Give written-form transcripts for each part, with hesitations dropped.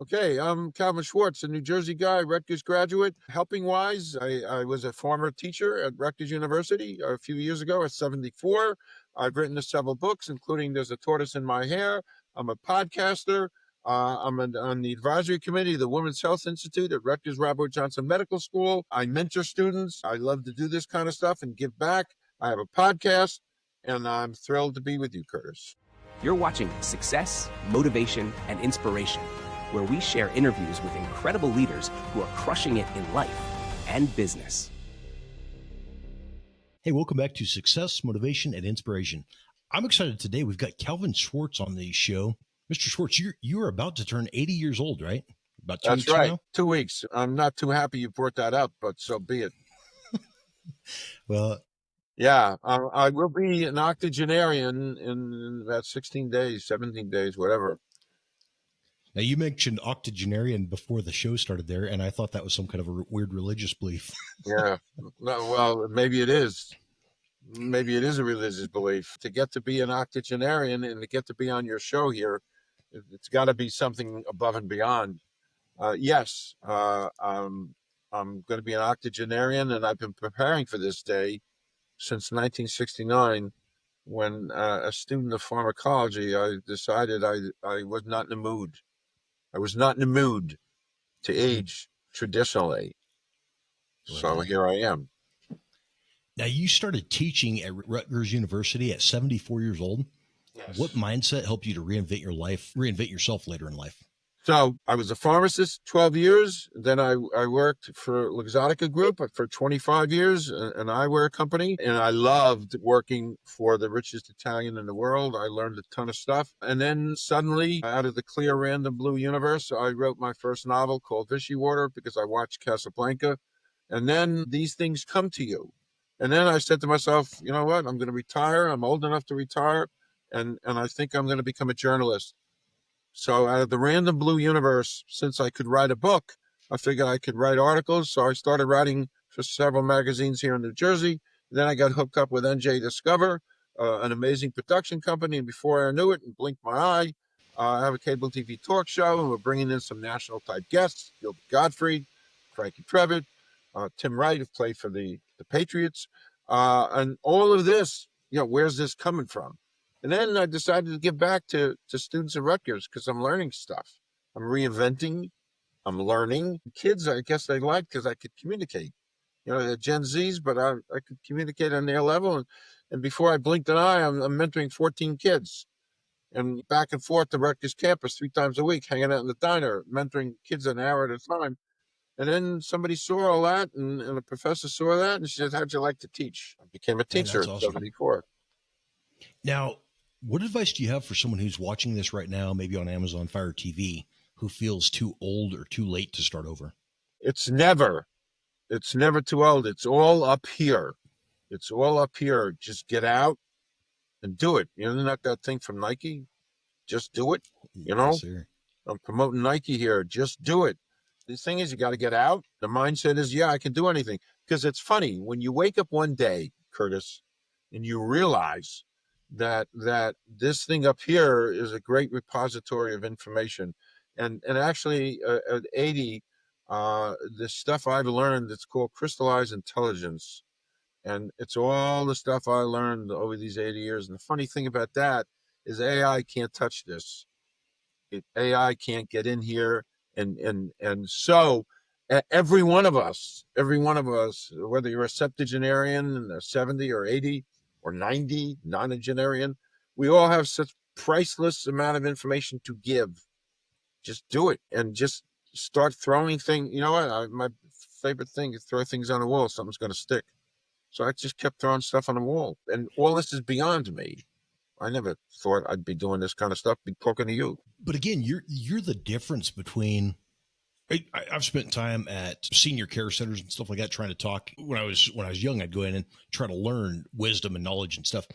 Okay, I'm Calvin Schwartz, a New Jersey guy, Rutgers graduate. Helping wise, I was a former teacher at Rutgers University a few years ago at 74. I've written several books, including There's a Tortoise in My Hair. I'm a podcaster. On the advisory committee of the Women's Health Institute at Rutgers Robert Johnson Medical School. I mentor students. I love to do this kind of stuff and give back. I have a podcast, and I'm thrilled to be with you, Curtis. You're watching Success, Motivation, and Inspiration, where we share interviews with incredible leaders who are crushing it in life and business. Hey, welcome back to Success, Motivation, and Inspiration. I'm excited today. We've got Calvin Schwartz on the show. Mr. Schwartz, you're about to turn 80 years old, right? About 2 That's weeks from right. now? 2 weeks. I'm not too happy you brought that up, but so be it. Well, Yeah, I will be an octogenarian in about 16 days, 17 days, whatever. now you mentioned octogenarian before the show started there, and I thought that was some kind of a weird religious belief. Yeah. Well, maybe it is. Maybe it is a religious belief. To get to be an octogenarian and to get to be on your show here, it's got to be something above and beyond. Yes, I'm going to be an octogenarian, and I've been preparing for this day since 1969, when a student of pharmacology, I decided I was not in the mood. I was not in the mood to age traditionally. So Well, here I am. now you started teaching at Rutgers University at 74 years old. Yes. What mindset helped you to reinvent your life, reinvent yourself later in life? So I was a pharmacist 12 years. Then I worked for Luxottica Group for 25 years, an eyewear company. And I loved working for the richest Italian in the world. I learned a ton of stuff. And then suddenly, out of the clear random blue universe, I wrote my first novel called Fishy Water because I watched Casablanca. And then these things come to you. And then I said to myself, you know what? I'm going to retire. I'm old enough to retire. And I think I'm going to become a journalist. So out of the random blue universe, since I could write a book, I figured I could write articles. So I started writing for several magazines here in New Jersey. Then I got hooked up with NJ Discover, an amazing production company. And before I knew it and blinked my eye, I have a cable TV talk show, and we're bringing in some national type guests, Gilbert Gottfried, Frankie Trevitt, Tim Wright, who played for the Patriots. And all of this, where's this coming from? And then I decided to give back to students at Rutgers because I'm learning stuff. I'm reinventing. I'm learning. Kids, I guess they like because I could communicate. They're Gen Zs, but I could communicate on their level. And before I blinked an eye, I'm mentoring 14 kids. And back and forth to Rutgers campus 3 times a week, hanging out in the diner, mentoring kids an hour at a time. And then somebody saw all that, and a professor saw that, and she said, how'd you like to teach? I became a Man, teacher that's at awesome. 74. Now, what advice do you have for someone who's watching this right now, maybe on Amazon Fire TV, who feels too old or too late to start over? It's never too old. It's all up here. It's all up here. Just get out and do it. Not that thing from Nike. Just do it. Yes, sir. I'm promoting Nike here. Just do it. The thing is, you got to get out. The mindset is, yeah, I can do anything. Because it's funny when you wake up one day, Curtis, and you realize that this thing up here is a great repository of information. And actually, at 80, the stuff I've learned, it's called crystallized intelligence. And it's all the stuff I learned over these 80 years. And the funny thing about that is AI can't touch this. AI can't get in here. And so every one of us, whether you're a septuagenarian, 70 or 80 or 90, nonagenarian, we all have such priceless amount of information to give. Just do it and just start throwing things. You know what? My favorite thing is throw things on a wall. Something's going to stick. So I just kept throwing stuff on the wall. And all this is beyond me. I never thought I'd be doing this kind of stuff, be talking to you. But again, you're the difference between. I've spent time at senior care centers and stuff like that, trying to talk. When I was young, I'd go in and try to learn wisdom and knowledge and stuff.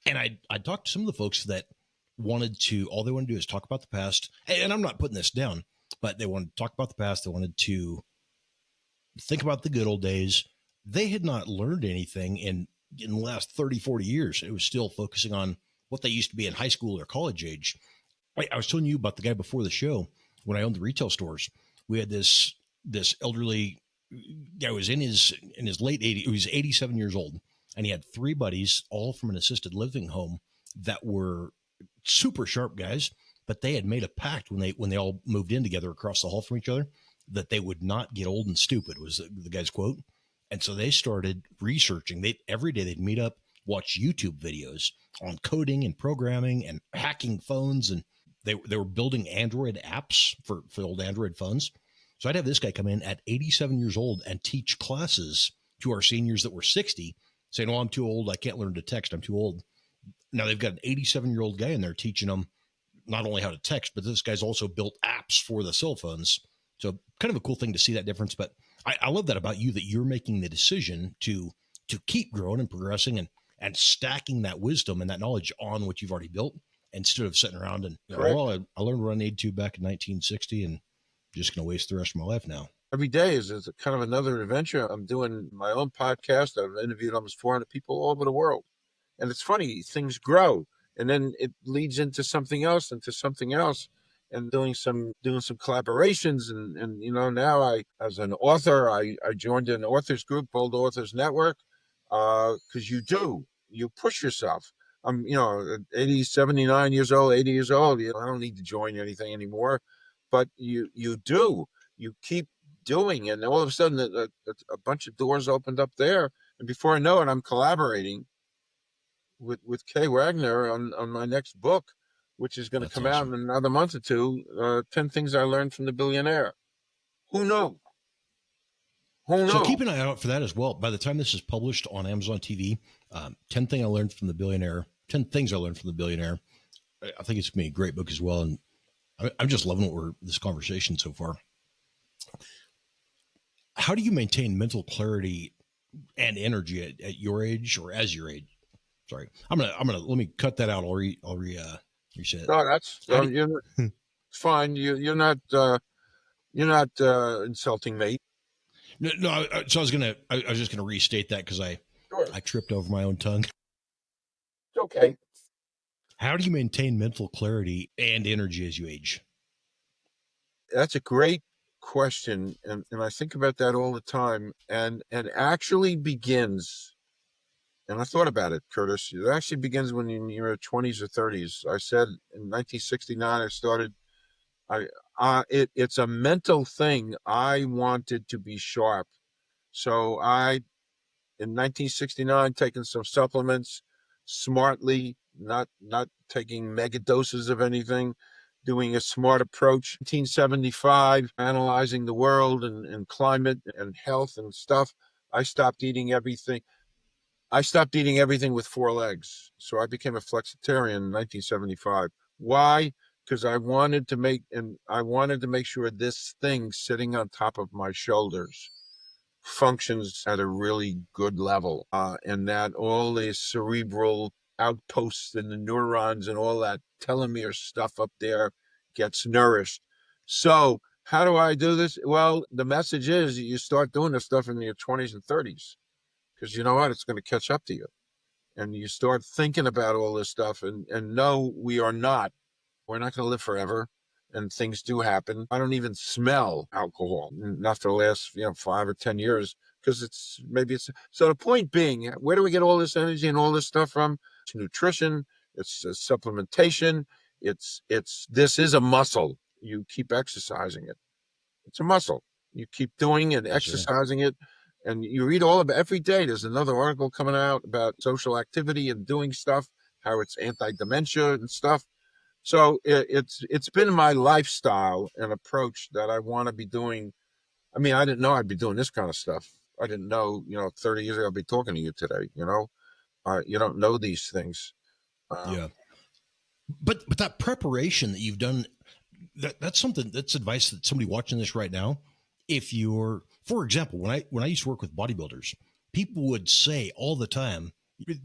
And I'd talk to some of the folks that all they wanted to do is talk about the past. And I'm not putting this down, but they wanted to talk about the past. They wanted to think about the good old days. They had not learned anything in the last 30, 40 years. It was still focusing on what they used to be in high school or college age. I was telling you about the guy before the show. when I owned the retail stores, we had this elderly guy was in his late 80s. He was 87 years old, and he had three buddies, all from an assisted living home, that were super sharp guys. But they had made a pact when they all moved in together across the hall from each other that they would not get old and stupid, was the guy's quote. And so they started researching. Every day they'd meet up, watch YouTube videos on coding and programming and hacking phones, and they were building Android apps for old Android phones. So I'd have this guy come in at 87 years old and teach classes to our seniors that were 60, saying, "Well, I'm too old. I can't learn to text. I'm too old." Now they've got an 87-year-old guy in there teaching them not only how to text, but this guy's also built apps for the cell phones. So kind of a cool thing to see that difference. But I love that about you, that you're making the decision to keep growing and progressing and stacking that wisdom and that knowledge on what you've already built, instead of sitting around and, well, I learned what I needed to back in 1960 and just going to waste the rest of my life now. Every day is kind of another adventure. I'm doing my own podcast. I've interviewed almost 400 people all over the world. And it's funny, things grow, and then it leads into something else, and doing some collaborations. And now as an author, I joined an authors group called Authors Network, because you push yourself. I'm 80, 79 years old, 80 years old. I don't need to join anything anymore, but you keep doing, and all of a sudden a bunch of doors opened up there, and before I know it, I'm collaborating with Kay Wagner on my next book, which is going to come out in another month or two. 10 Things I Learned from the Billionaire. Who knew? So keep an eye out for that as well. By the time this is published on Amazon TV, 10 Things I Learned from the Billionaire. I think it's going to be a great book as well. And I'm just loving this conversation so far. How do you maintain mental clarity and energy at your age, or as your age? Sorry, I'm gonna let me cut that out. I'll reset. No, that's it's fine. You're not insulting me. No. So I was just gonna restate that because I tripped over my own tongue. It's okay. How do you maintain mental clarity and energy as you age? That's a great question, and I think about that all the time, and actually begins. And I thought about it, Curtis. It actually begins when you're in your 20s or 30s. I said in 1969, I started. It's a mental thing. I wanted to be sharp, so in 1969, taking some supplements smartly, not taking mega doses of anything, doing a smart approach. 1975, analyzing the world and climate and health and stuff. I stopped eating everything with four legs. So I became a flexitarian in 1975. Why? Because I wanted to make sure this thing sitting on top of my shoulders functions at a really good level, and that all the cerebral outposts and the neurons and all that telomere stuff up there gets nourished. So how do I do this? Well, the message is you start doing this stuff in your 20s and 30s, because you know what? It's going to catch up to you. And you start thinking about all this stuff, and no, we're not going to live forever, and things do happen. I don't even smell alcohol, not for the last 5 or 10 years, because so the point being, where do we get all this energy and all this stuff from? It's nutrition, it's supplementation, this is a muscle. You keep exercising it. It's a muscle. You keep doing it, exercising it, and you read all about every day. There's another article coming out about social activity and doing stuff, how it's anti-dementia and stuff. So it's been my lifestyle and approach that I want to be doing. I mean, I didn't know I'd be doing this kind of stuff. I didn't know, 30 years ago I'd be talking to you today. You don't know these things. Yeah. But that preparation that you've done, that's advice that somebody watching this right now. If you're, for example, when I used to work with bodybuilders, people would say all the time,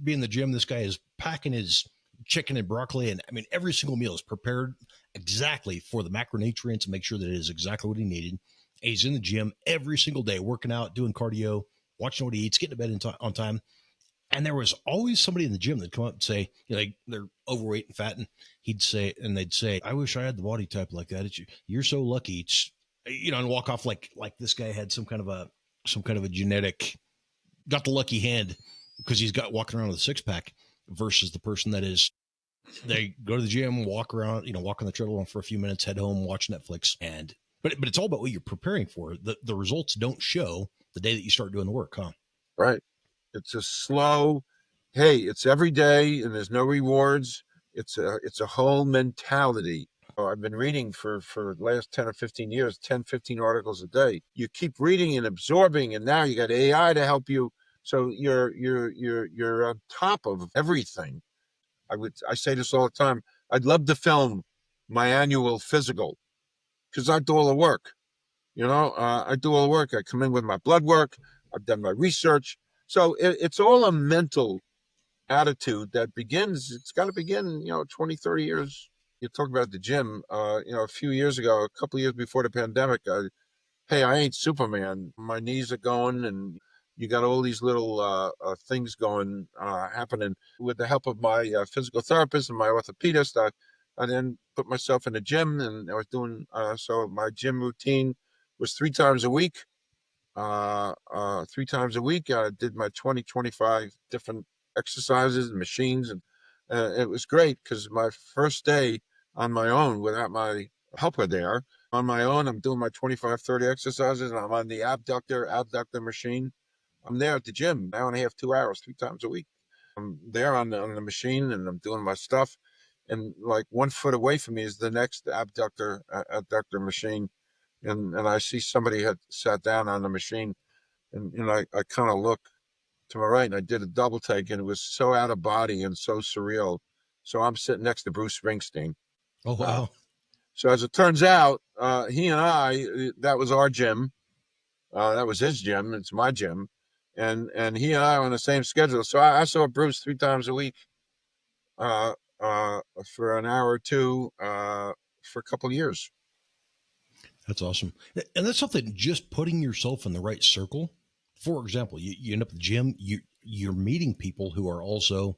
be in the gym, this guy is packing his chicken and broccoli, and I mean, every single meal is prepared exactly for the macronutrients and make sure that it is exactly what he needed. And he's in the gym every single day, working out, doing cardio, watching what he eats, getting to bed on time. And there was always somebody in the gym that'd come up and say, like, they're overweight and fat, and they'd say, I wish I had the body type like that. You're so lucky. It's, and walk off like this guy had some kind of a genetic, got the lucky hand because he's got walking around with a six pack, versus the person that is, they go to the gym, walk around, walk on the treadmill for a few minutes, head home, watch Netflix. But it's all about what you're preparing for. The results don't show the day that you start doing the work, huh? Right. It's a slow, hey, it's every day and there's no rewards. It's a whole mentality. I've been reading for the last 10 or 15 years, 10, 15 articles a day. You keep reading and absorbing, and now you got AI to help you. So you're on top of everything. I say this all the time. I'd love to film my annual physical because I do all the work. I do all the work. I come in with my blood work. I've done my research. So it's all a mental attitude that begins. It's got to begin, 20, 30 years. You talk about the gym, a few years ago, a couple of years before the pandemic, hey, I ain't Superman. My knees are going, and you got all these little things going, happening. With the help of my physical therapist and my orthopedist, I then put myself in the gym, and I was doing, so my gym routine was 3 times a week. 3 times a week, I did my 20, 25 different exercises and machines. And it was great because my first day on my own without my helper there, on my own, I'm doing my 25, 30 exercises, and I'm on the abductor machine. I'm there at the gym, an hour and a half, 2 hours, 3 times a week. I'm there on the machine, and I'm doing my stuff. And like 1 foot away from me is the next abductor machine. And I see somebody had sat down on the machine, and I kind of look to my right, and I did a double take, and it was so out of body and so surreal. So I'm sitting next to Bruce Springsteen. Oh, wow. So as it turns out, he and that was our gym. That was his gym. It's my gym. And he and I are on the same schedule. So I saw Bruce 3 times a week for an hour or two for a couple of years. That's awesome. And that's something, just putting yourself in the right circle. For example, you end up at the gym, you're meeting people who are also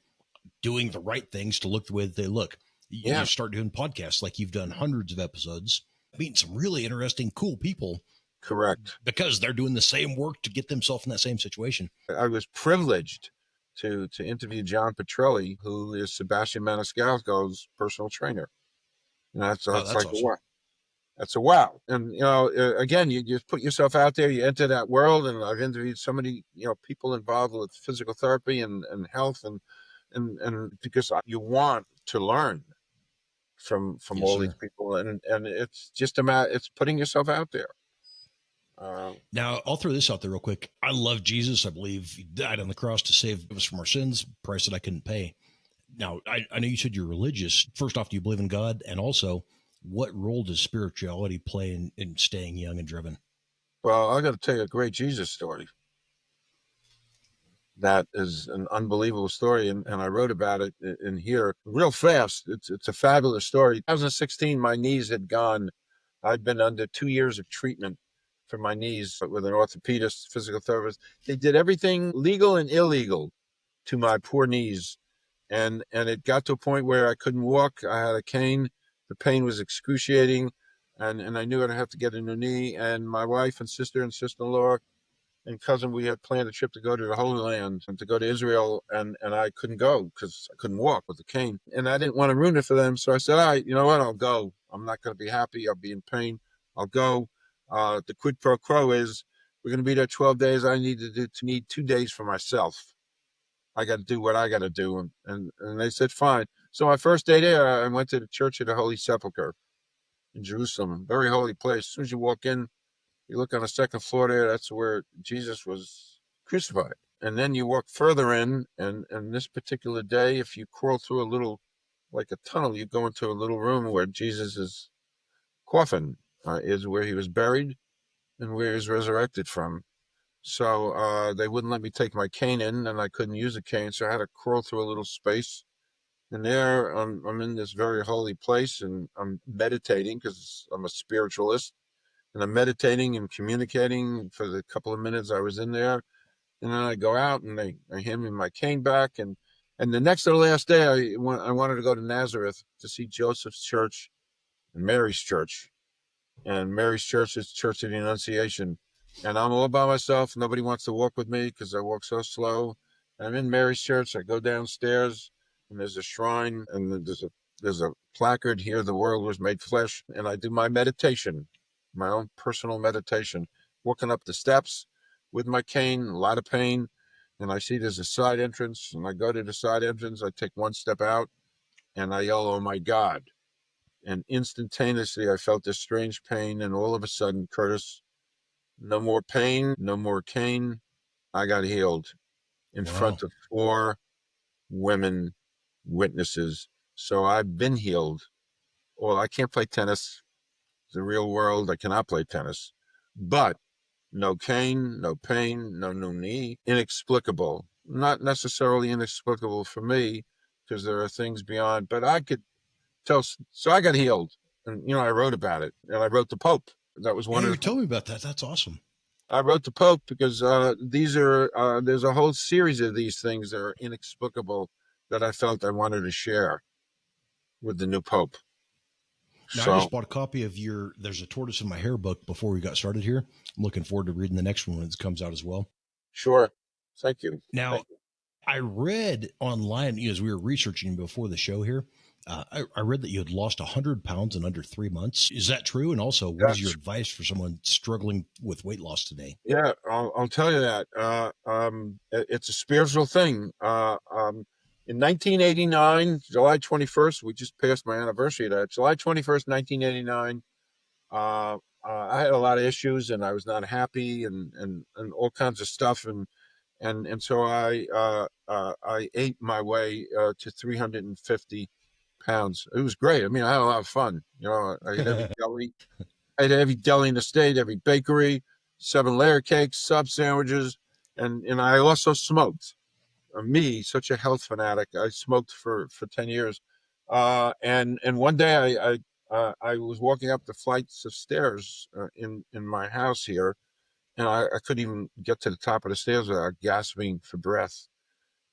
doing the right things to look the way that they look. You start doing podcasts, like you've done hundreds of episodes, meeting some really interesting, cool people. Correct. Because they're doing the same work to get themselves in that same situation. I was privileged to interview John Petrelli, who is Sebastian Maniscalco's personal trainer. And that's like awesome. A wow. That's a wow. And, again, you just put yourself out there, you enter that world. And I've interviewed so many, people involved with physical therapy and health, and because you want to learn from yes, all these people. And it's just it's putting yourself out there. Now, I'll throw this out there real quick. I love Jesus. I believe he died on the cross to save us from our sins, price that I couldn't pay. Now, I know you said you're religious. First off, do you believe in God? And also, what role does spirituality play in staying young and driven? Well, I got to tell you a great Jesus story. That is an unbelievable story, and I wrote about it in here real fast. It's a fabulous story. 2016, my knees had gone. I'd been under 2 years of treatment for my knees with an orthopedist, physical therapist. They did everything legal and illegal to my poor knees. And it got to a point where I couldn't walk. I had a cane. The pain was excruciating. And I knew I'd have to get a new knee. And my wife and sister-in-law and cousin, we had planned a trip to go to the Holy Land and to go to Israel. And I couldn't go because I couldn't walk with the cane. And I didn't want to ruin it for them. So I said, all right, you know what? I'll go. I'm not going to be happy. I'll be in pain. I'll go. The quid pro quo is we're going to be there 12 days. I need 2 days for myself. I got to do what I got to do. And they said, fine. So my first day there, I went to the Church of the Holy Sepulchre in Jerusalem, very holy place. As soon as you walk in, you look on the second floor there, that's where Jesus was crucified. And then you walk further in, and this particular day, if you crawl through a little, like a tunnel, you go into a little room where Jesus' coffin is, where he was buried and where he was resurrected from. So they wouldn't let me take my cane in, and I couldn't use a cane, so I had to crawl through a little space. And there I'm in this very holy place, and I'm meditating because I'm a spiritualist, and I'm meditating and communicating for the couple of minutes I was in there. And then I go out and they hand me my cane back. And the next or the last day, I wanted to go to Nazareth to see Joseph's church and Mary's church. And Mary's church is Church of the Annunciation. And I'm all by myself. Nobody wants to walk with me because I walk so slow. I'm in Mary's church. I go downstairs and there's a shrine and there's a placard here. The world was made flesh. And I do my meditation, my own personal meditation, walking up the steps with my cane, a lot of pain. And I see there's a side entrance and I go to the side entrance. I take one step out and I yell, "Oh my God." And instantaneously, I felt this strange pain. And all of a sudden, Curtis, no more pain, no more cane. I got healed in Wow. front of 4 women witnesses. So I've been healed. Well, I can't play tennis. It's the real world. I cannot play tennis. But no cane, no pain, no new knee. Inexplicable. Not necessarily inexplicable for me, because there are things beyond, but I could tell. So I got healed. And, I wrote about it. And I wrote the Pope. That was Yeah, one you of the told me about that. That's awesome. I wrote the Pope because there's a whole series of these things that are inexplicable that I felt I wanted to share with the new Pope. Now, I just So bought a copy of There's a Tortoise in My Hair book before we got started here. I'm looking forward to reading the next one when it comes out as well. sure, thank you. Now, Thank you. I read online, as we were researching before the show here, I read that you had lost 100 pounds in under 3 months. Is that true? And also, what is your Yes, advice for someone struggling with weight loss today? yeah, I'll tell you that. It's a spiritual thing. In 1989, July 21st, we just passed my anniversary of that. July 21st, 1989. I had a lot of issues, and I was not happy, and all kinds of stuff, and so I ate my way to 350 pounds. It was great. I mean, I had a lot of fun. I ate every deli. I ate every deli in the state, every bakery, 7-layer cakes, sub sandwiches, and I also smoked. Me, such a health fanatic, I smoked for 10 years. And one day I was walking up the flights of stairs in my house here, and I couldn't even get to the top of the stairs without gasping for breath.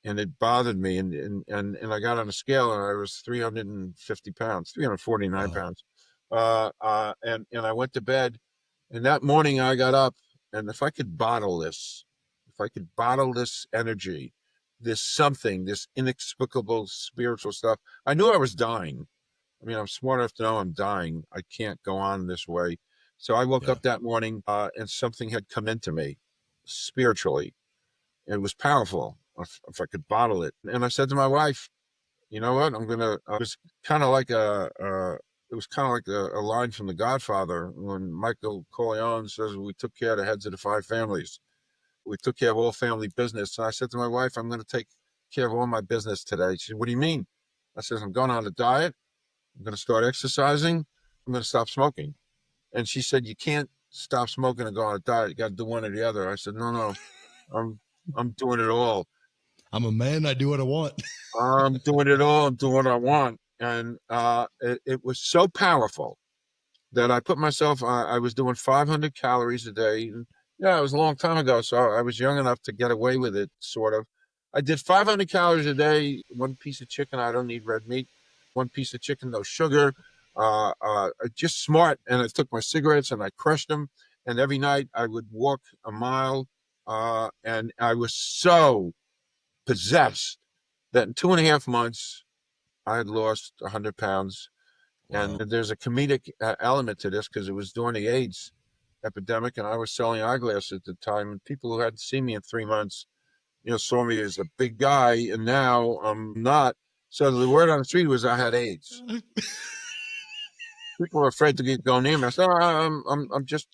And it bothered me. And I got on a scale and I was 350 pounds, 349 Wow. pounds. And I went to bed. And that morning I got up, and if I could bottle this, if I could bottle this energy, this inexplicable spiritual stuff, I knew I was dying. I mean, I'm smart enough to know I'm dying. I can't go on this way. So I woke Yeah. up that morning, and something had come into me spiritually. It was powerful if I could bottle it. And I said to my wife, you know what? it was kind of like it was kind of like a line from The Godfather when Michael Corleone says, "We took care of the heads of the 5 families. We took care of all family business." And I said to my wife, "I'm going to take care of all my business today." She said, "What do you mean?" I said, "I'm going on a diet. I'm going to start exercising. I'm going to stop smoking." And she said, "You can't stop smoking and go on a diet. You got to do one or the other." I said, "No, I'm, I'm doing it all. I'm a man. I do what I want. I'm doing it all. I'm doing what I want." And it was so powerful that I put myself, I was doing 500 calories a day. And, yeah, it was a long time ago. So I was young enough to get away with it, sort of. I did 500 calories a day, one piece of chicken. I don't need red meat. One piece of chicken, no sugar, just smart. And I took my cigarettes and I crushed them. And every night I would walk a mile. And I was so possessed that in 2.5 months, I had lost 100 pounds. And Wow. there's a comedic element to this because it was during the AIDS epidemic, and I was selling eyeglasses at the time. And people who hadn't seen me in 3 months, saw me as a big guy, and now I'm not. So the word on the street was I had AIDS. People were afraid to go near me. I said, I'm just.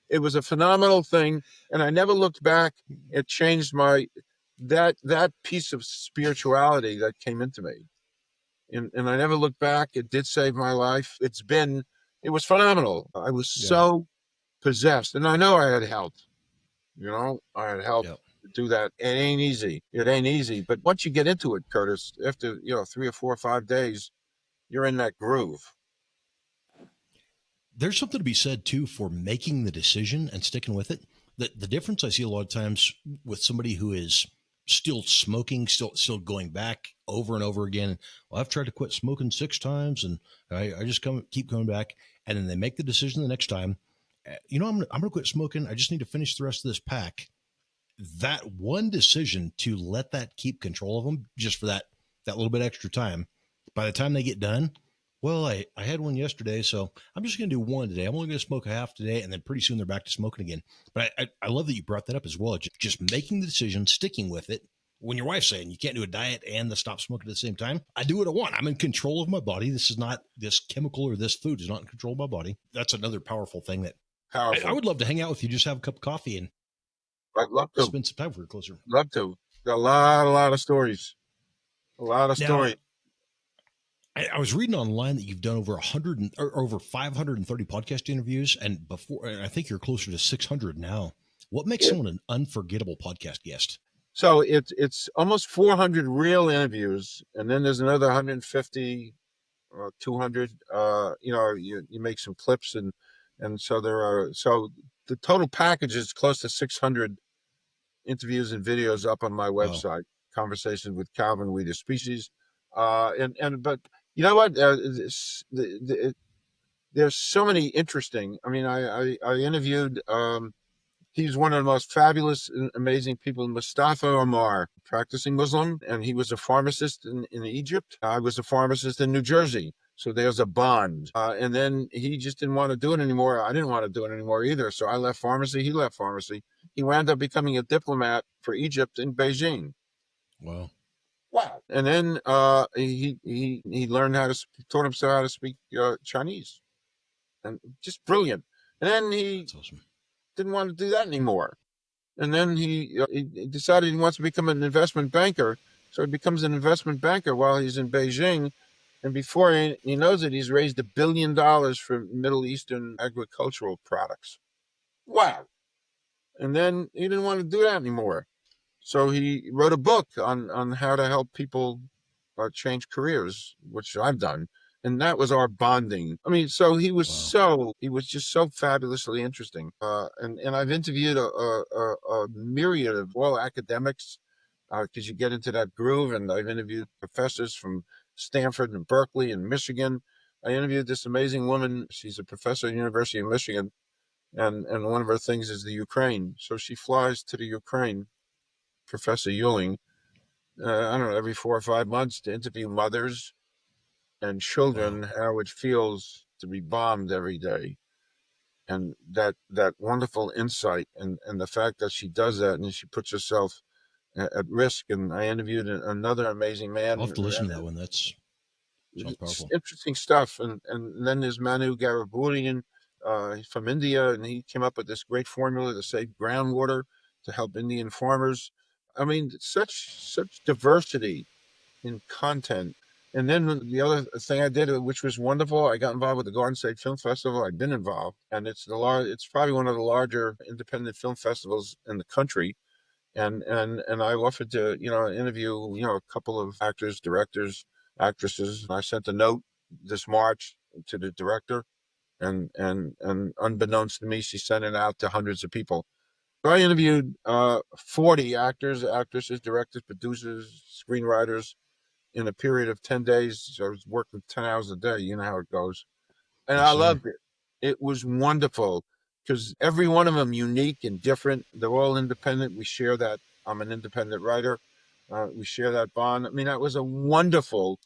It was a phenomenal thing, and I never looked back. It changed that piece of spirituality that came into me. And I never looked back. It did save my life. It was phenomenal. I was Yeah. so possessed, and I know I had help. I had help Yeah. to do that. It ain't easy. It ain't easy. But once you get into it, Curtis, after 3 or 4 or 5 days, you're in that groove. There's something to be said too for making the decision and sticking with it. The difference I see a lot of times with somebody who is still smoking, still going back over and over again. Well, I've tried to quit smoking 6 times, and I just keep coming back. And then they make the decision the next time. I'm gonna quit smoking. I just need to finish the rest of this pack. That one decision to let that keep control of them, just for that little bit extra time. By the time they get done, well, I had one yesterday, so I'm just going to do one today. I'm only going to smoke a half today, and then pretty soon they're back to smoking again. But I love that you brought that up as well. Just making the decision, sticking with it. When your wife's saying you can't do a diet and stop smoking at the same time, I do what I want. I'm in control of my body. This chemical or this food is not in control of my body. That's another powerful thing that I would love to hang out with you, just have a cup of coffee and I'd love to spend some time for it closer. Love to. Got a lot of stories. A lot of stories. I was reading online that you've done over 100 or over 530 podcast interviews, and I think you're closer to 600 now. What makes someone an unforgettable podcast guest? So it's almost 400 real interviews, and then there's another 150 or 200. You make some clips, and so the total package is close to 600 interviews and videos up on my website. Wow. Conversations with Calvin, We the Species, but you know what? There's so many interesting. I mean, I interviewed. He's one of the most fabulous and amazing people, Mustafa Omar, practicing Muslim, and he was a pharmacist in Egypt. I was a pharmacist in New Jersey. So there's a bond. And then he just didn't want to do it anymore. I didn't want to do it anymore either. So I left pharmacy. He left pharmacy. He wound up becoming a diplomat for Egypt in Beijing. Wow. And then he learned taught himself how to speak Chinese. And just brilliant. And then he didn't want to do that anymore. And then he decided he wants to become an investment banker. So he becomes an investment banker while he's in Beijing. And before he knows it, he's raised $1 billion for Middle Eastern agricultural products. Wow. And then he didn't want to do that anymore. So he wrote a book on how to help people change careers, which I've done. And that was our bonding. I mean, so he was just so fabulously interesting. And I've interviewed a myriad of all academics because you get into that groove. And I've interviewed professors from Stanford and Berkeley and Michigan. I interviewed this amazing woman. She's a professor at the University of Michigan. And one of her things is the Ukraine. So she flies to the Ukraine, Professor Yuling, I don't know, every 4 or 5 months to interview mothers and children, how it feels to be bombed every day. And that wonderful insight and the fact that she does that and she puts herself at risk. And I interviewed another amazing man. I'll have to listen to that one. That's powerful. Interesting stuff. And then there's Manu Garaburian from India, and he came up with this great formula to save groundwater to help Indian farmers. I mean, such diversity in content. And then the other thing I did, which was wonderful, I got involved with the Garden State Film Festival. I've been involved, and it's probably one of the larger independent film festivals in the country. And I offered to, interview, a couple of actors, directors, actresses. I sent a note this March to the director, and unbeknownst to me, she sent it out to hundreds of people. So I interviewed 40 actors, actresses, directors, producers, screenwriters in a period of 10 days. So I was working 10 hours a day. You know how it goes. And I loved it. It was wonderful because every one of them unique and different. They're all independent. We share that. I'm an independent writer. We share that bond. I mean, that was a wonderful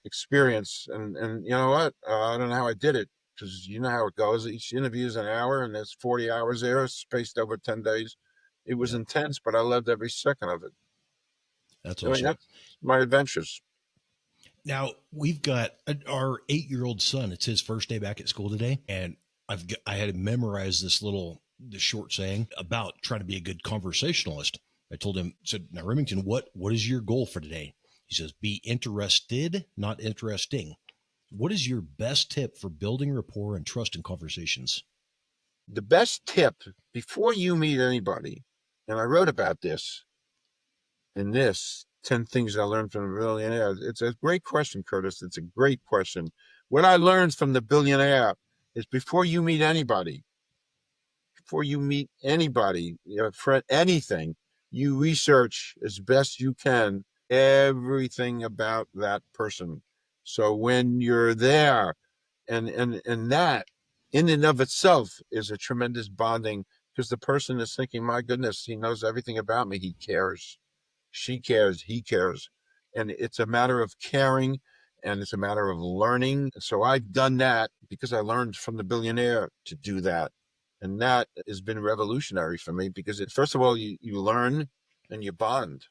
experience. And you know what? I don't know how I did it because you know how it goes. Each interview is an hour and there's 40 hours there spaced over 10 days. It was intense, but I loved every second of it. That's awesome. That's my adventures. Now we've got our 8-year-old son. It's his first day back at school today. And I had to memorize this short saying about trying to be a good conversationalist. I told him, said, now Remington, what is your goal for today? He says, be interested, not interesting. What is your best tip for building rapport and trust in conversations? The best tip before you meet anybody, and I wrote about this in this 10 things I learned from a billionaire. It's a great question, Curtis. It's a great question. What I learned from the billionaire is before you meet anybody, before you meet anybody, for anything, you research as best you can everything about that person. So when you're there, and that in and of itself is a tremendous bonding, because the person is thinking, my goodness, he knows everything about me. He cares, she cares, he cares. And it's a matter of caring, and it's a matter of learning. So I've done that because I learned from the billionaire to do that. And that has been revolutionary for me, because first of all, you learn and you bond.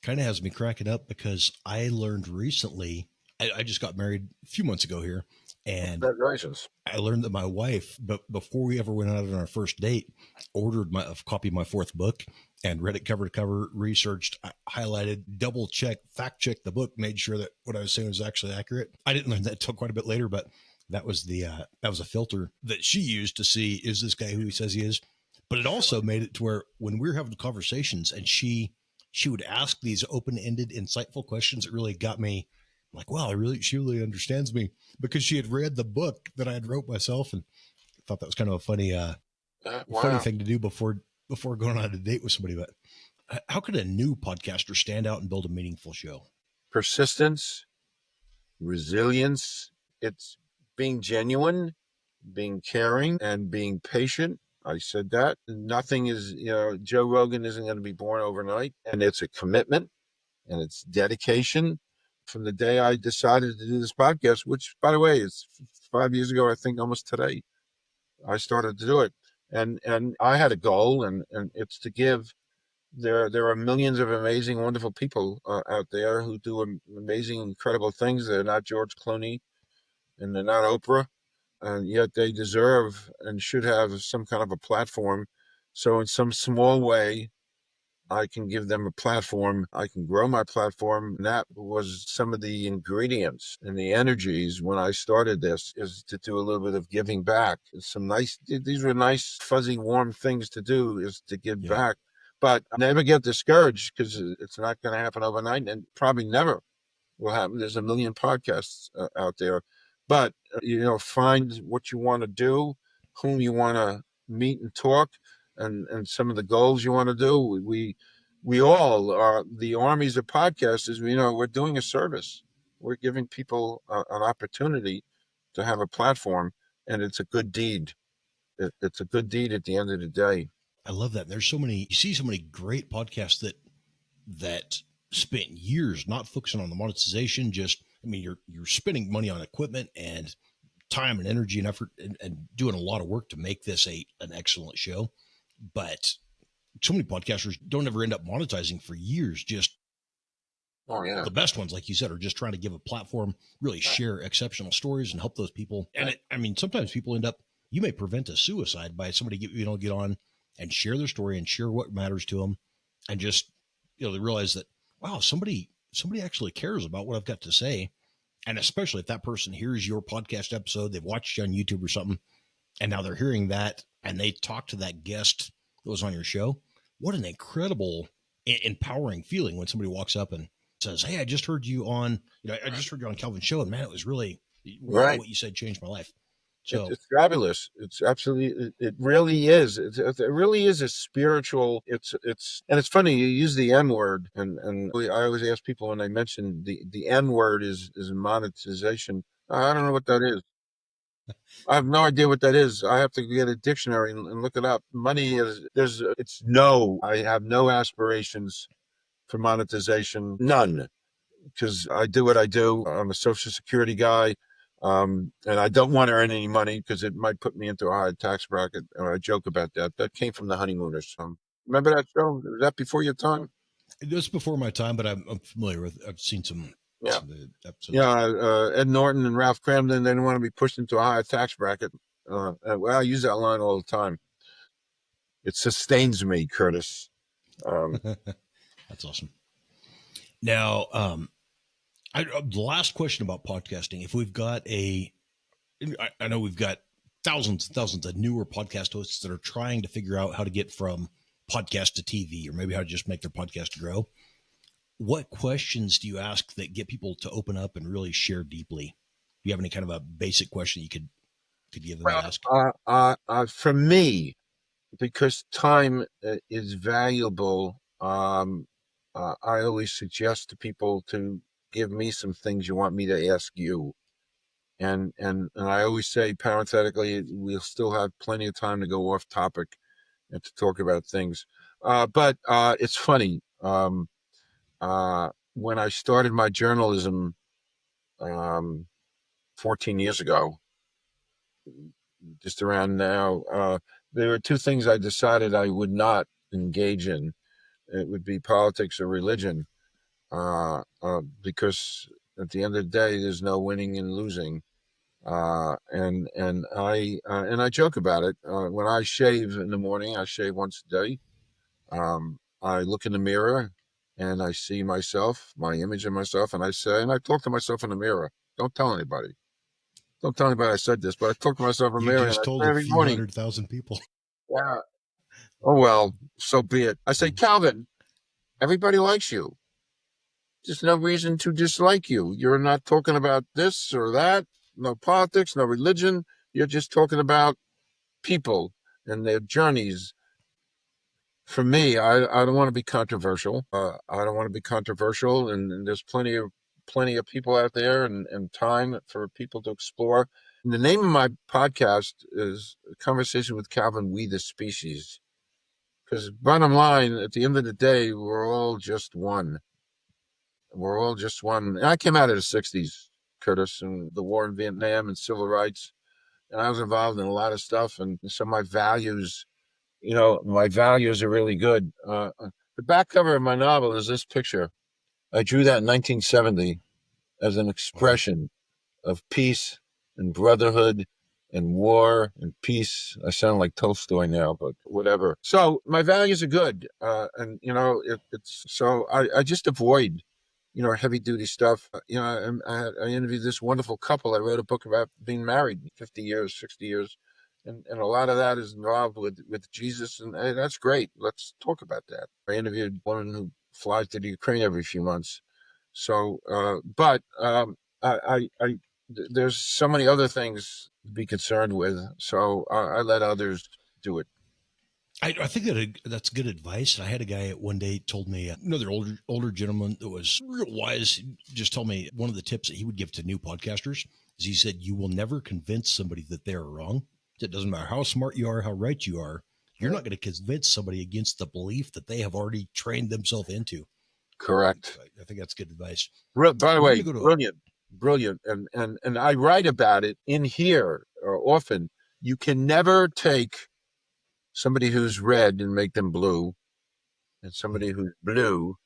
Kind of has me cracking up because I learned recently, I just got married a few months ago here, and Congratulations. I learned that my wife, but before we ever went out on our first date, ordered a copy of my fourth book and read it cover to cover, researched, highlighted, double checked, fact checked the book, made sure that what I was saying was actually accurate. I didn't learn that until quite a bit later, but that was a filter that she used to see, is this guy who he says he is? But it also made it to where when we were having conversations and she would ask these open-ended, insightful questions, it really got me like, wow, she really understands me, because she had read the book that I had wrote myself, and I thought that was kind of a funny Wow. thing to do before going on a date with somebody. But how could a new podcaster stand out and build a meaningful show? Persistence, resilience. It's being genuine, being caring, and being patient. I said that. Nothing is, Joe Rogan isn't going to be born overnight. And it's a commitment, and it's dedication. From the day I decided to do this podcast, which, by the way, is 5 years ago, I think almost today, I started to do it. And I had a goal, and it's to give. There are millions of amazing, wonderful people out there who do amazing, incredible things. They're not George Clooney, and they're not Oprah, and yet they deserve and should have some kind of a platform. So in some small way, I can give them a platform. I can grow my platform. And that was some of the ingredients and the energies when I started this, is to do a little bit of giving back. These were nice, fuzzy, warm things to do, is to give back. But never get discouraged, because it's not going to happen overnight, and probably never will happen. There's a million podcasts out there, but find what you want to do, whom you want to meet and talk, and some of the goals you want to do. We all are the armies of podcasters. We're doing a service. We're giving people an opportunity to have a platform, and it's a good deed. It's a good deed at the end of the day. I love that. There's you see so many great podcasts that spent years not focusing on the monetization. You're spending money on equipment and time and energy and effort and doing a lot of work to make this an excellent show. But so many podcasters don't ever end up monetizing for years. Just the best ones, like you said, are just trying to give a platform, really share exceptional stories and help those people. And sometimes people end up, you may prevent a suicide by somebody get on and share their story and share what matters to them, and just they realize that, wow, somebody actually cares about what I've got to say. And especially if that person hears your podcast episode, they've watched you on YouTube or something, and now they're hearing that and they talk to that guest that was on your show. What an incredible, empowering feeling when somebody walks up and says, hey, I just heard you on Calvin's show, and man, it was really Right. what you said changed my life. So it's fabulous. It's absolutely, it really is. It really is a spiritual, and it's funny, you use the N word, and I always ask people when I mention the N word is monetization. I don't know what that is. I have no idea what that is. I have to get a dictionary and look it up. Money it's no, I have no aspirations for monetization. None. Because I do what I do. I'm a Social Security guy. And I don't want to earn any money because it might put me into a high tax bracket. Or I joke about that. That came from The Honeymooners. Remember that show? Was that before your time? it was before my time, but I'm familiar with. I've seen some of the episodes. Yeah, Ed Norton and Ralph Cramden, they didn't want to be pushed into a high tax bracket. I use that line all the time. It sustains me, Curtis. That's awesome. Now, the last question about podcasting, if we've got I know we've got thousands and thousands of newer podcast hosts that are trying to figure out how to get from podcast to TV, or maybe how to just make their podcast grow. What questions do you ask that get people to open up and really share deeply? Do you have any kind of a basic question you could give them to ask? For me, because time is valuable. I always suggest to people to give me some things you want me to ask you. And I always say parenthetically, we'll still have plenty of time to go off topic and to talk about things. But it's funny. When I started my journalism um, 14 years ago, just around now, there were two things I decided I would not engage in. It would be politics or religion, because at the end of the day, there's no winning and losing. And I joke about it. When I shave in the morning, I shave once a day. I look in the mirror and I see myself, my image of myself, and I talk to myself in the mirror. Don't tell anybody. Don't tell anybody I said this, but I talk to myself in the You mirror and just I told say a every few morning, 100,000 people. yeah, oh well, so be it. I say, Calvin, everybody likes you. There's no reason to dislike you. You're not talking about this or that, no politics, no religion. You're just talking about people and their journeys. For me, I don't want to be controversial. I don't want to be controversial, and there's plenty of people out there, and time for people to explore. And the name of my podcast is Conversation with Calvin, We the Species. Because bottom line, at the end of the day, we're all just one. We're all just one. And I came out of the '60s, Curtis, and the war in Vietnam and civil rights, and I was involved in a lot of stuff, and so my values are really good. The back cover of my novel is this picture. I drew that in 1970 as an Wow. expression of peace and brotherhood and war and peace. I sound like Tolstoy now, but whatever. So my values are good. And, it's so I just avoid, heavy duty stuff. I interviewed this wonderful couple. I wrote a book about being married 50 years, 60 years. And a lot of that is involved with Jesus. And hey, that's great. Let's talk about that. I interviewed one who flies to the Ukraine every few months. So, but there's so many other things to be concerned with. So I let others do it. I think that's good advice. I had a guy one day told me, another older gentleman that was real wise, just told me one of the tips that he would give to new podcasters is he said, you will never convince somebody that they're wrong. It doesn't matter how smart you are, how right you are. You're not going to convince somebody against the belief that they have already trained themselves into. Correct. I think that's good advice. By the We're going way, to go to brilliant. And I write about it in here often. You can never take somebody who's red and make them blue, and somebody who's blue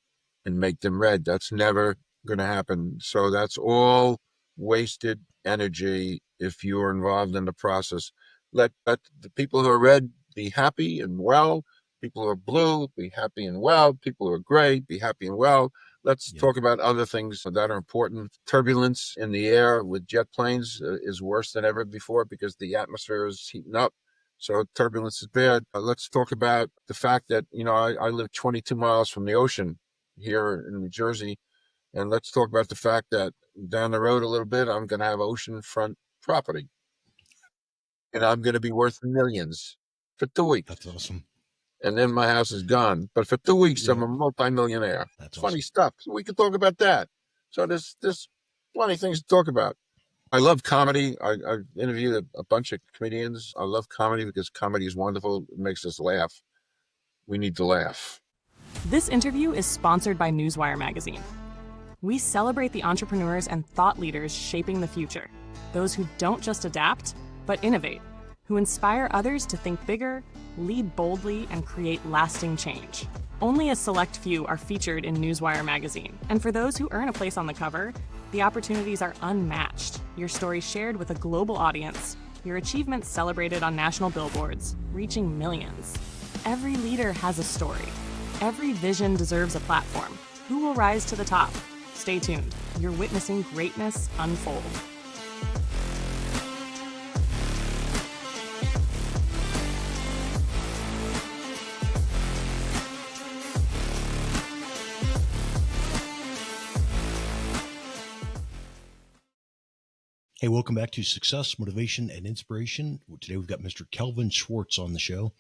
and make them red. That's never going to happen. So that's all wasted energy if you're involved in the process. Let the people who are red be happy and well. People who are blue be happy and well. People who are gray be happy and well. Let's Yep. talk about other things that are important. Turbulence in the air with jet planes is worse than ever before because the atmosphere is heating up. So turbulence is bad. Let's talk about the fact that, I live 22 miles from the ocean here in New Jersey. And let's talk about the fact that down the road a little bit, I'm going to have oceanfront property and I'm going to be worth millions for 2 weeks. That's awesome. And then my house is gone. But for 2 weeks, I'm Yeah, a multimillionaire. that's It's funny awesome. stuff. So we can talk about that. So there's plenty of things to talk about. I love comedy. I've interviewed a bunch of comedians. I love comedy because comedy is wonderful. It makes us laugh. We need to laugh. This interview is sponsored by Newswire magazine. We celebrate the entrepreneurs and thought leaders shaping the future. Those who don't just adapt, but innovate. Who inspire others to think bigger, lead boldly, and create lasting change. Only a select few are featured in Newswire magazine. And for those who earn a place on the cover, the opportunities are unmatched. Your story shared with a global audience. Your achievements celebrated on national billboards, reaching millions. Every leader has a story. Every vision deserves a platform. Who will rise to the top? Stay tuned. You're witnessing greatness unfold. Hey, welcome back to Success, Motivation, and Inspiration. Today we've got Mr. Calvin Schwartz on the show.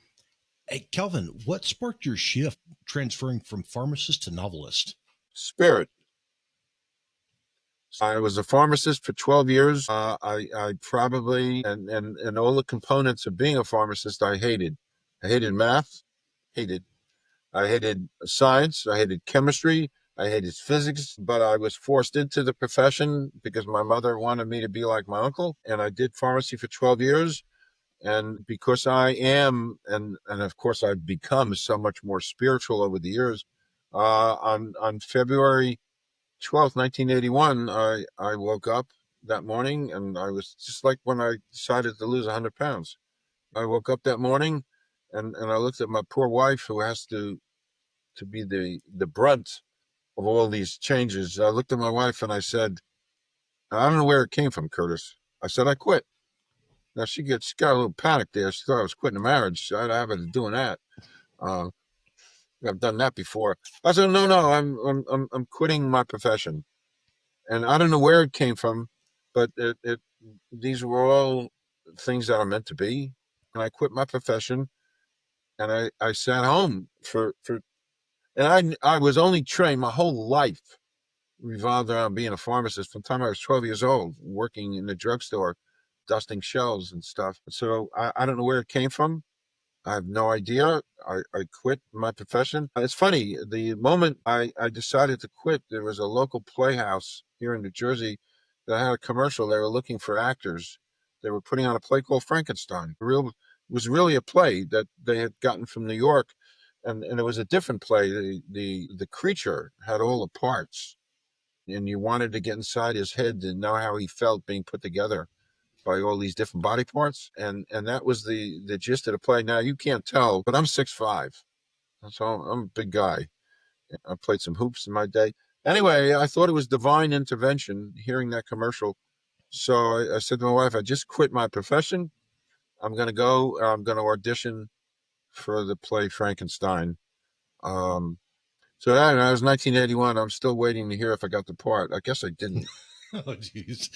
Hey, Calvin, what sparked your shift transferring from pharmacist to novelist? Spirit. I was a pharmacist for 12 years. I probably, and all the components of being a pharmacist, I hated. I hated math, hated. I hated science. I hated chemistry. I hated physics, but I was forced into the profession because my mother wanted me to be like my uncle. And I did pharmacy for 12 years. And because I am, and of course I've become so much more spiritual over the years, on February 12th, 1981, I woke up that morning and I was just like when I decided to lose 100 pounds. I woke up that morning and I looked at my poor wife who has to be the brunt of all these changes. I looked at my wife and I said, I don't know where it came from, Curtis. I said, I quit. Now she got a little panic there. She thought I was quitting the marriage. I'd have her doing that. Uh, I've done that before. I said, no, I'm quitting my profession. And I don't know where it came from, but these were all things that are meant to be. And I quit my profession and I sat home and I was only trained my whole life revolved around being a pharmacist from the time I was 12 years old, working in the drugstore, dusting shelves and stuff. So I don't know where it came from. I have no idea. I quit my profession. It's funny, the moment I decided to quit, there was a local playhouse here in New Jersey that had a commercial. They were looking for actors. They were putting on a play called Frankenstein. It was really a play that they had gotten from New York. And it was a different play. The creature had all the parts and you wanted to get inside his head to know how he felt being put together by all these different body parts. And that was the gist of the play. Now you can't tell, but I'm 6'5". So I'm a big guy. I played some hoops in my day. Anyway, I thought it was divine intervention hearing that commercial. So I said to my wife, I just quit my profession. I'm going to audition for the play Frankenstein. Um, so that was 1981. I'm still waiting to hear if I got the part. I guess I didn't. Oh, geez.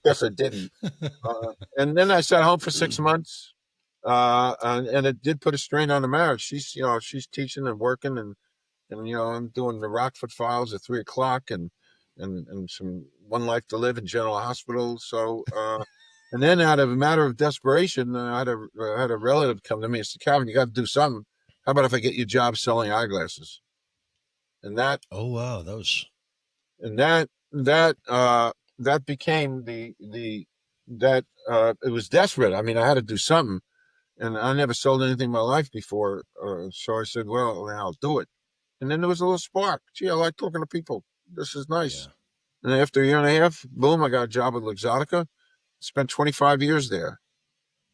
Guess I didn't. And then I sat home for 6 months. And it did put a strain on the marriage. She's teaching and working and I'm doing the Rockford Files at 3 o'clock and some One Life to Live in General Hospital. So, and then out of a matter of desperation, I had a relative come to me and said, Calvin, you got to do something. How about if I get you a job selling eyeglasses? And Oh, wow. that became it was desperate. I mean, I had to do something and I never sold anything in my life before. So I said, well, I'll do it. And then there was a little spark. Gee, I like talking to people. This is Yeah. nice. And after a year and a half, boom, I got a job with Luxottica. Spent 25 years there,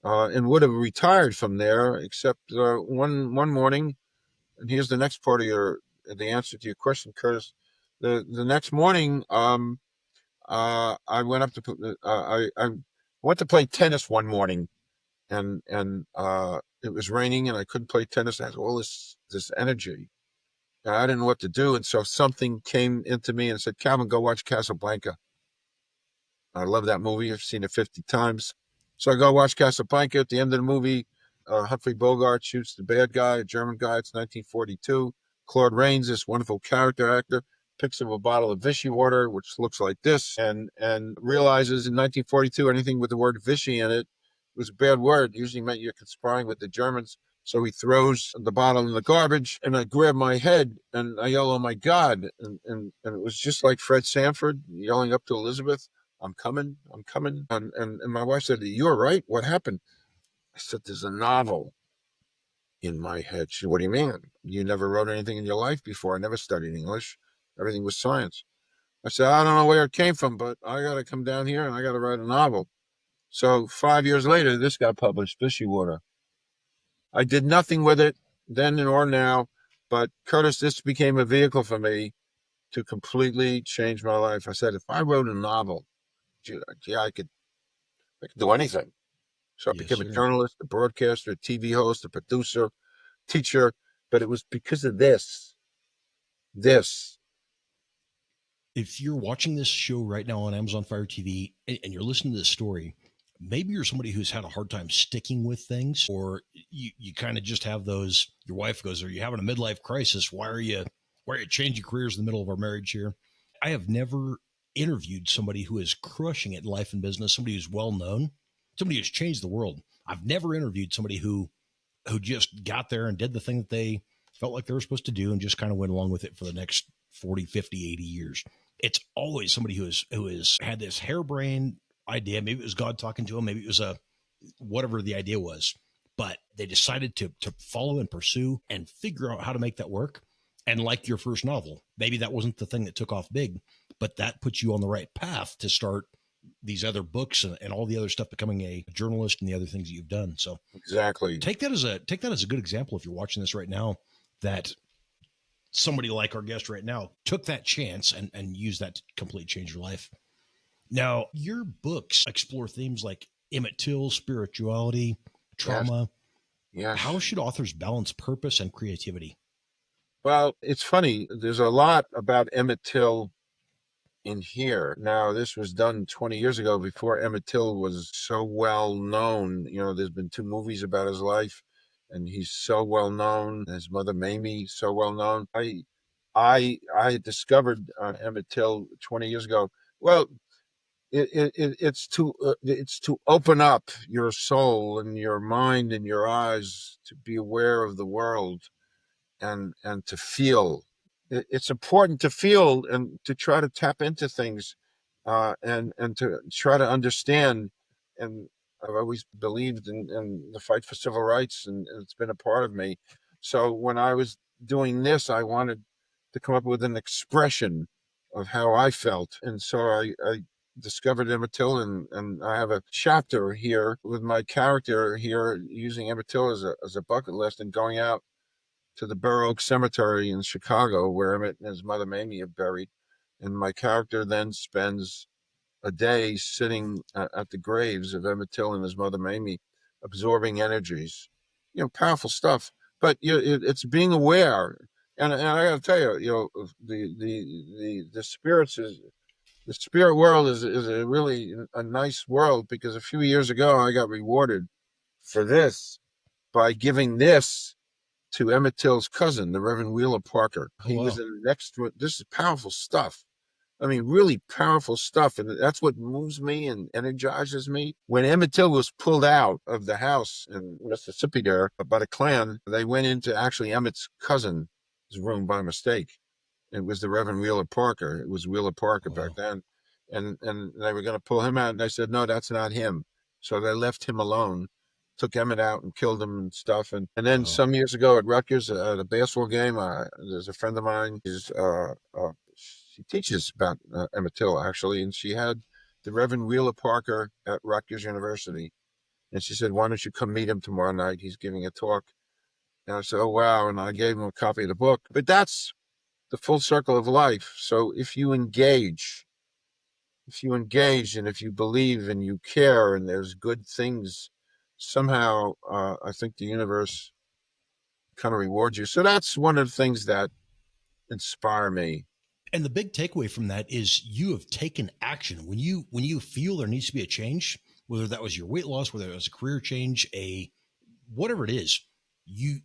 and would have retired from there, except one morning. And here's the next part of the answer to your question, Curtis. The next morning, I went up to I went to play tennis one morning, and it was raining, and I couldn't play tennis. I had all this energy. I didn't know what to do, and so something came into me and said, "Calvin, go watch Casablanca." I love that movie. I've seen it 50 times. So I go watch Casablanca. At the end of the movie, Humphrey Bogart shoots the bad guy, a German guy. It's 1942. Claude Rains, this wonderful character actor, picks up a bottle of Vichy water, which looks like this, and realizes in 1942 anything with the word Vichy in it was a bad word. It usually meant you're conspiring with the Germans. So he throws the bottle in the garbage, and I grab my head and I yell, "Oh my God!" And it was just like Fred Sanford yelling up to Elizabeth, I'm coming, I'm coming. And my wife said, You're right. What happened? I said, There's a novel in my head. She said, What do you mean? You never wrote anything in your life before. I never studied English. Everything was science. I said, I don't know where it came from, but I got to come down here and I got to write a novel. So 5 years later, this got published, Fishy Water. I did nothing with it then or now, but Curtis, this became a vehicle for me to completely change my life. I said, if I wrote a novel, gee, I could do anything. So I Yes, became a sir. journalist, a broadcaster, a TV host, a producer, teacher. But it was because of this. If you're watching this show right now on Amazon Fire TV and you're listening to this story, maybe you're somebody who's had a hard time sticking with things, or you kind of just have those, your wife goes, are you having a midlife crisis? Why are you changing careers in the middle of our marriage here? I have never interviewed somebody who is crushing it in life and business, somebody who's well known, somebody who's changed the world. I've never interviewed somebody who just got there and did the thing that they felt like they were supposed to do and just kind of went along with it for the next 40, 50, 80 years. It's always somebody who has had this harebrained idea. Maybe it was God talking to them. Maybe it was whatever the idea was, but they decided to follow and pursue and figure out how to make that work. And like your first novel, maybe that wasn't the thing that took off big, but that puts you on the right path to start these other books and all the other stuff, becoming a journalist and the other things that you've done. So exactly. Take that as a good example. If you're watching this right now, that somebody like our guest right now took that chance and used that to completely change your life. Now, your books explore themes like Emmett Till, spirituality, trauma. Yes. How should authors balance purpose and creativity? Well, it's funny. There's a lot about Emmett Till in here. Now, this was done 20 years ago before Emmett Till was so well known. You know, there's been 2 movies about his life, and he's so well known. His mother Mamie, so well known. I discovered Emmett Till 20 years ago. Well, it's to open up your soul and your mind and your eyes to be aware of the world and to feel. It's important to feel and to try to tap into things, and to try to understand. And I've always believed in the fight for civil rights, and it's been a part of me. So when I was doing this, I wanted to come up with an expression of how I felt. And so I discovered Emmett Till, and I have a chapter here with my character here using Emmett Till as a bucket list and going out to the Burr Oak Cemetery in Chicago, where Emmett and his mother Mamie are buried. And my character then spends a day sitting at the graves of Emmett Till and his mother Mamie, absorbing energies. You know, powerful stuff. But it's being aware. And I got to tell you, the spirits is the spirit world is a really a nice world, because a few years ago I got rewarded for this by giving this to Emmett Till's cousin, the Reverend Wheeler Parker. He was in the next. This is powerful stuff. I mean, really powerful stuff. And that's what moves me and energizes me. When Emmett Till was pulled out of the house in Mississippi there by the Klan, they went into actually Emmett's cousin's room by mistake. It was the Reverend Wheeler Parker. It was Wheeler Parker back then. And they were going to pull him out. And they said, no, that's not him. So they left him alone, took Emmett out and killed him and stuff. And then some years ago at Rutgers, at a basketball game, there's a friend of mine. She teaches about Emmett Till, actually. And she had the Reverend Wheeler Parker at Rutgers University. And she said, why don't you come meet him tomorrow night? He's giving a talk. And I said, oh, wow. And I gave him a copy of the book. But that's the full circle of life. So if you engage and if you believe and you care and there's good things, somehow I think the universe kind of rewards you. So that's one of the things that inspire me. And the big takeaway from that is you have taken action. When you feel there needs to be a change, whether that was your weight loss, whether it was a career change, whatever it is, you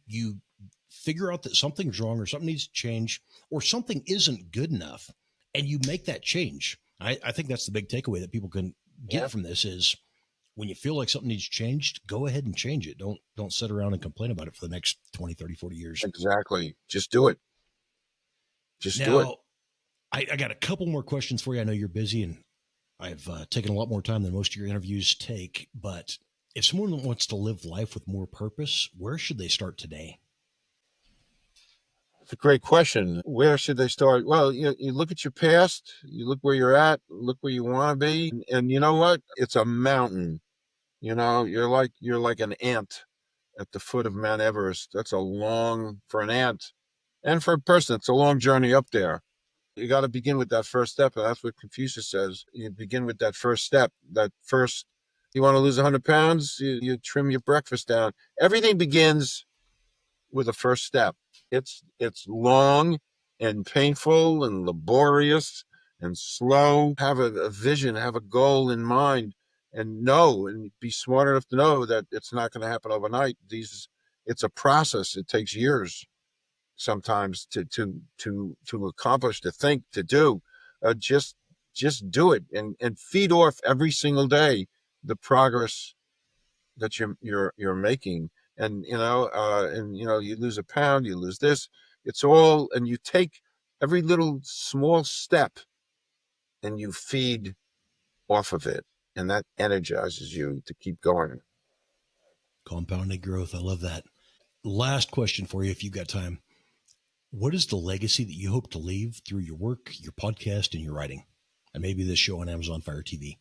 figure out that something's wrong or something needs to change or something isn't good enough, and you make that change. I think that's the big takeaway that people can get from this is when you feel like something needs changed, go ahead and change it. Don't sit around and complain about it for the next 20, 30, 40 years. Exactly. Just do it. Do it. I got a couple more questions for you. I know you're busy and I've taken a lot more time than most of your interviews take, but if someone wants to live life with more purpose, where should they start today? It's a great question. Where should they start? Well, you look at your past, you look where you're at, look where you want to be. And you know what? It's a mountain. You know, you're like an ant at the foot of Mount Everest. That's for an ant and for a person, it's a long journey up there. You got to begin with that first step. And that's what Confucius says. You begin with that first step. You want to lose 100 pounds, you trim your breakfast down. Everything begins with a first step. It's long and painful and laborious and slow. Have a vision, have a goal in mind, and know and be smart enough to know that it's not going to happen overnight. It's a process. It takes years sometimes to accomplish, to think, to do. Just do it and feed off every single day the progress that you're making. And you lose a pound, you lose this. It's all, and you take every little small step and you feed off of it, and that energizes you to keep going. Compounded growth. I love that. Last question for you, if you've got time. What is the legacy that you hope to leave through your work, your podcast, and your writing, and maybe this show on Amazon Fire TV?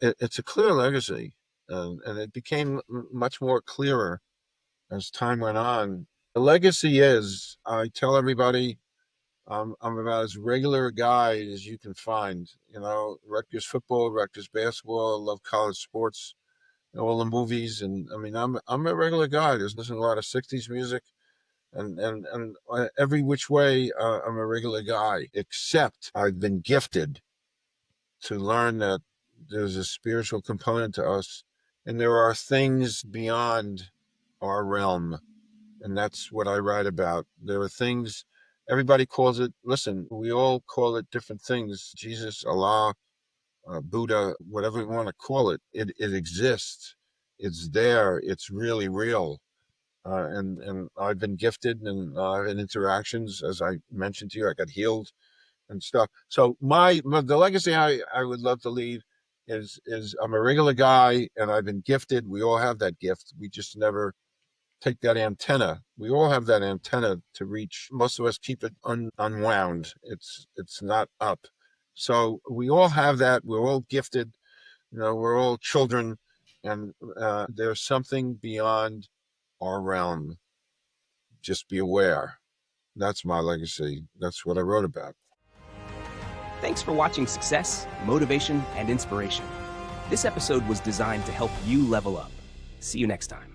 It's a clear legacy, and it became much more clearer as time went on. The legacy is, I tell everybody, I'm about as regular a guy as you can find. Rutgers football, Rutgers basketball. I love college sports, all the movies, and I mean, I'm a regular guy. There's listening to a lot of '60s music, and every which way, I'm a regular guy. Except I've been gifted to learn that there's a spiritual component to us, and there are things beyond our realm. And that's what I write about. There are things, everybody calls it, listen, we all call it different things. Jesus, Allah, Buddha, whatever you want to call it, it exists. It's there. It's really real. And I've been gifted, and I've had interactions, as I mentioned to you. I got healed and stuff. So the legacy I would love to leave is I'm a regular guy, and I've been gifted. We all have that gift. We just never take that antenna. We all have that antenna to reach. Most of us keep it unwound. It's not up. So we all have that. We're all gifted. We're all children, and there's something beyond our realm. Just be aware. That's my legacy. That's what I wrote about. Thanks for watching Success, Motivation, and Inspiration. This episode was designed to help you level up. See you next time.